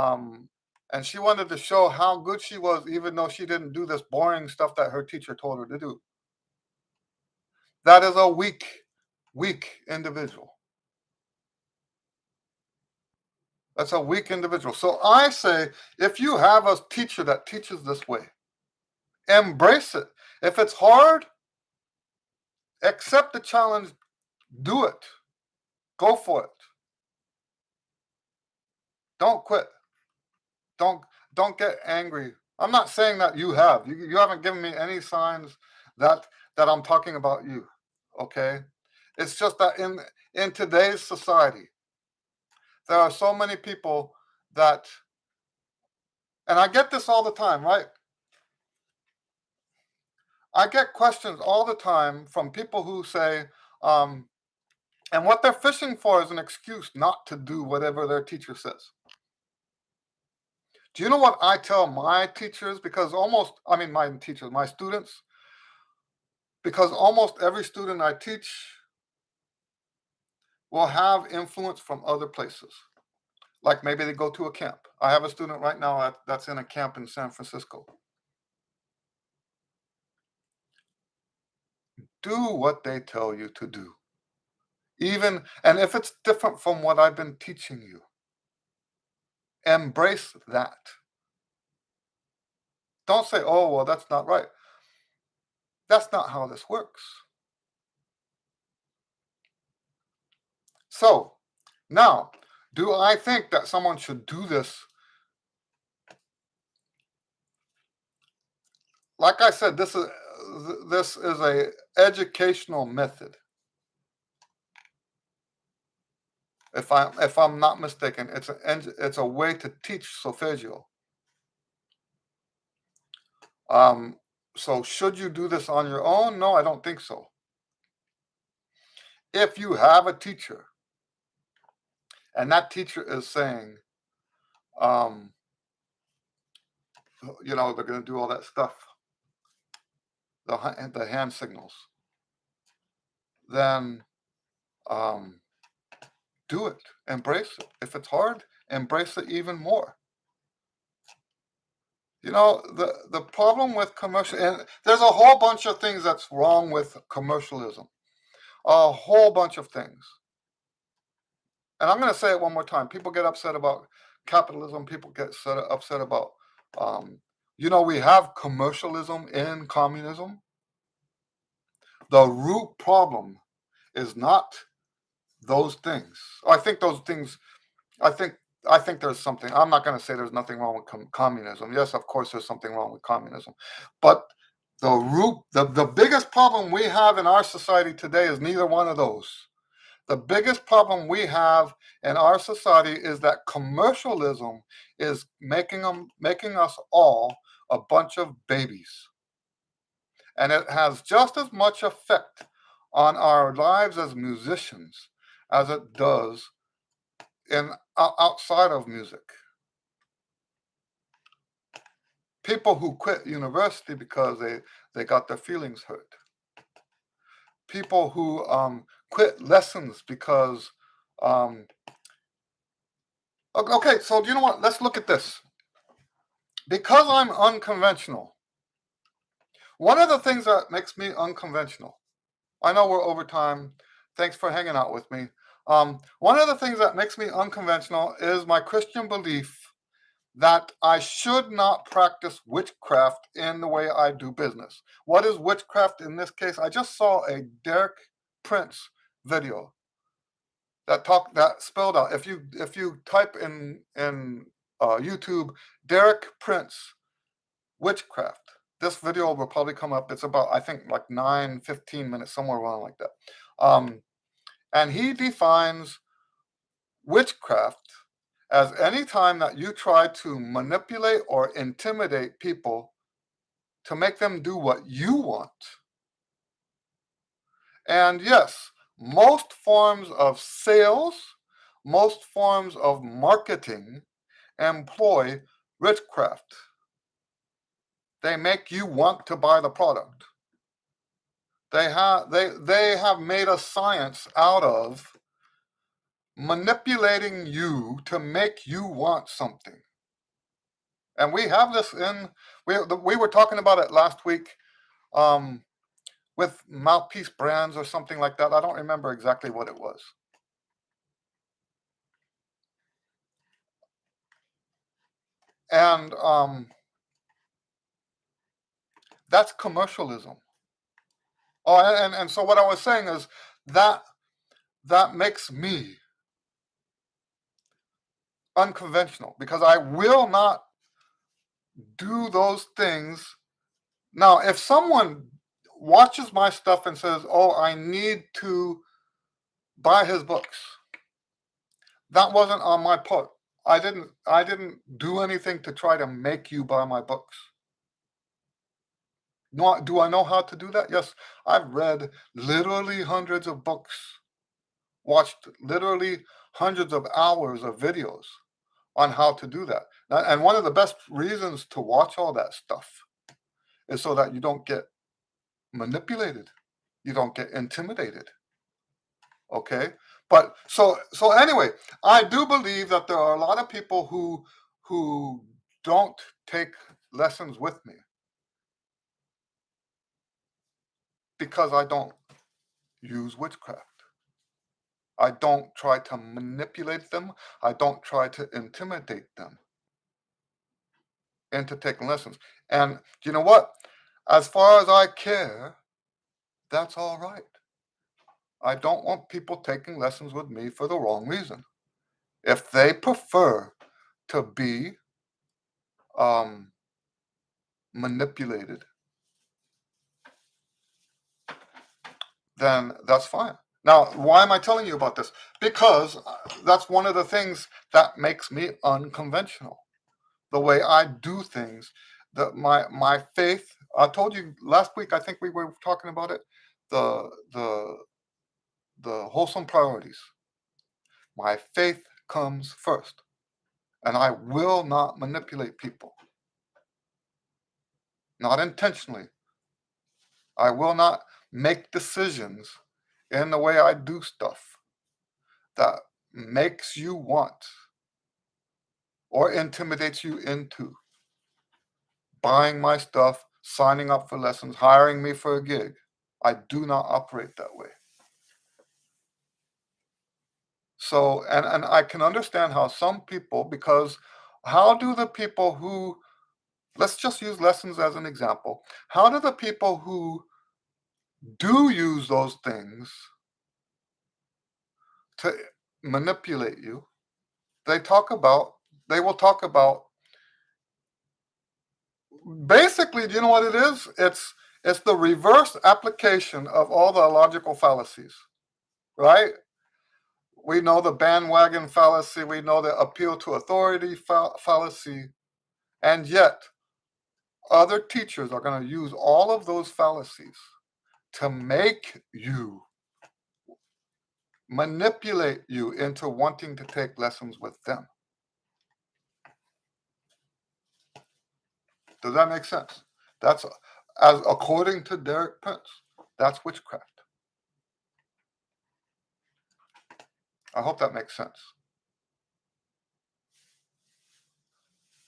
um and she wanted to show how good she was even though she didn't do this boring stuff that her teacher told her to do. That is a weak individual. That's a weak individual. So I say, if you have a teacher that teaches this way, embrace it. If it's hard, accept the challenge, do it, go for it. Don't quit. Don't don't get angry. I'm not saying that you have. You haven't given me any signs that I'm talking about you. Okay? It's just that in today's society, there are so many people that, and I get this all the time, right? I get questions all the time from people who say, um, and what they're fishing for is an excuse not to do whatever their teacher says. Do you know what I tell my teachers? My students, because almost every student I teach will have influence from other places. Like maybe they go to a camp. I have a student right now that's in a camp in San Francisco. Do what they tell you to do. And if it's different from what I've been teaching you, embrace that. Don't say, oh, well, that's not right. That's not how this works. So now, do I think that someone should do this? Like I said, this is a educational method. If I'm not mistaken, it's a way to teach solfeggio. Um, so should you do this on your own? No, I don't think so. If you have a teacher and that teacher is saying, um, they're going to do all that stuff, the hand signals, then um, do it, embrace it. If it's hard, embrace it even more. The problem with commercial, and there's a whole bunch of things that's wrong with commercialism, a whole bunch of things. And I'm going to say it one more time. People get upset about capitalism. People get upset about, we have commercialism in communism. The root problem is not those things. I think those things. I think I think there's something. I'm not going to say there's nothing wrong with communism. Yes, of course, there's something wrong with communism, but the biggest problem we have in our society today is neither one of those. The biggest problem we have in our society is that commercialism is making us all a bunch of babies, and it has just as much effect on our lives as musicians as it does in outside of music. People who quit university because they got their feelings hurt. People who quit lessons because okay, so do you know what? Let's look at this. Because I'm unconventional, one of the things that makes me unconventional, I know we're over time. Thanks for hanging out with me. One of the things that makes me unconventional is my Christian belief that I should not practice witchcraft in the way I do business. What is witchcraft in this case? I just saw a Derek Prince video that spelled out. If you type in YouTube Derek Prince witchcraft, this video will probably come up. It's about, I think, like 9-15 minutes, somewhere around like that. And he defines witchcraft as any time that you try to manipulate or intimidate people to make them do what you want. And yes, most forms of sales, most forms of marketing employ witchcraft. They make you want to buy the product. They have made a science out of manipulating you to make you want something. And we have this we were talking about it last week um, with Mouthpiece Brands or something like that. I don't remember exactly what it was. And that's commercialism. Oh, and so what I was saying is that that makes me unconventional because I will not do those things. Now, if someone watches my stuff and says, "Oh, I need to buy his books," that wasn't on my part. I didn't do anything to try to make you buy my books. Do I know how to do that? Yes, I've read literally hundreds of books, watched literally hundreds of hours of videos on how to do that. And one of the best reasons to watch all that stuff is so that you don't get manipulated, you don't get intimidated. Okay? But so anyway, I do believe that there are a lot of people who don't take lessons with me because I don't use witchcraft. I don't try to manipulate them. I don't try to intimidate them into taking lessons. And you know what? As far as I care, that's all right. I don't want people taking lessons with me for the wrong reason. If they prefer to be um, manipulated, then that's fine. Now, why am I telling you about this? Because that's one of the things that makes me unconventional. The way I do things, my faith. I told you last week. I think we were talking about it. The the the wholesome priorities. My faith comes first, and I will not manipulate people. Not intentionally. I will not make decisions in the way I do stuff that makes you want or intimidates you into buying my stuff, signing up for lessons, hiring me for a gig. I do not operate that way. So, and I can understand how some people, because how do the people who, let's just use lessons as an example, how do the people who do use those things to manipulate you. They will talk about basically, do you know what it is? It's the reverse application of all the logical fallacies, right? We know the bandwagon fallacy, we know the appeal to authority fallacy, and yet other teachers are going to use all of those fallacies to make you, manipulate you into wanting to take lessons with them. Does that make sense? That's, as according to Derek Prince, that's witchcraft. I hope that makes sense.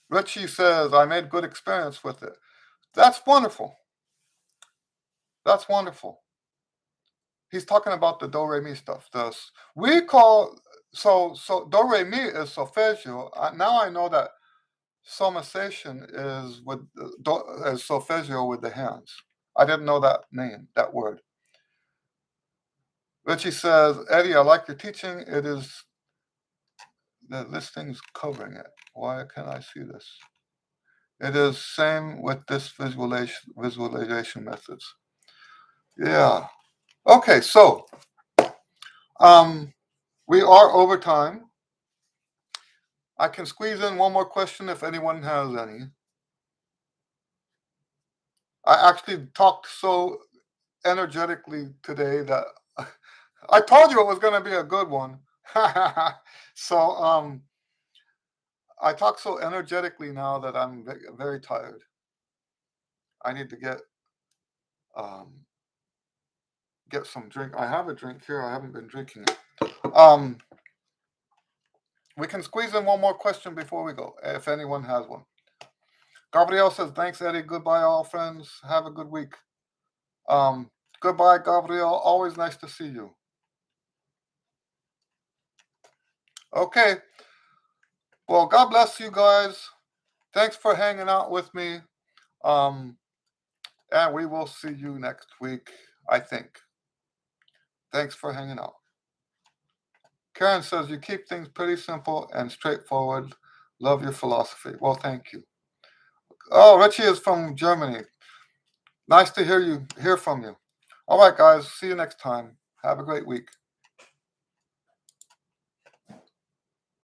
Richie says, I made good experience with it. That's wonderful. That's wonderful. He's talking about the do re mi stuff. We call so do re mi is solfeggio. Now I know that solmization is with is solfeggio with the hands. I didn't know that name, that word. Richie says, Eddie, I like your teaching. It is this thing's covering it. Why can't I see this? It is same with this visualization methods. Yeah. Okay, so we are over time. I can squeeze in one more question if anyone has any. I actually talked so energetically today that I told you it was going to be a good one. So I talk so energetically now that I'm very tired. I need to get some drink. I have a drink here. I haven't been drinking it. We can squeeze in one more question before we go, if anyone has one. Gabriel says, thanks, Eddie. Goodbye, all friends. Have a good week. Goodbye, Gabriel. Always nice to see you. Okay. Well, God bless you guys. Thanks for hanging out with me. And we will see you next week, I think. Thanks for hanging out. Karen says, you keep things pretty simple and straightforward. Love your philosophy. Well, thank you. Oh, Richie is from Germany. Nice to hear from you. All right, guys. See you next time. Have a great week.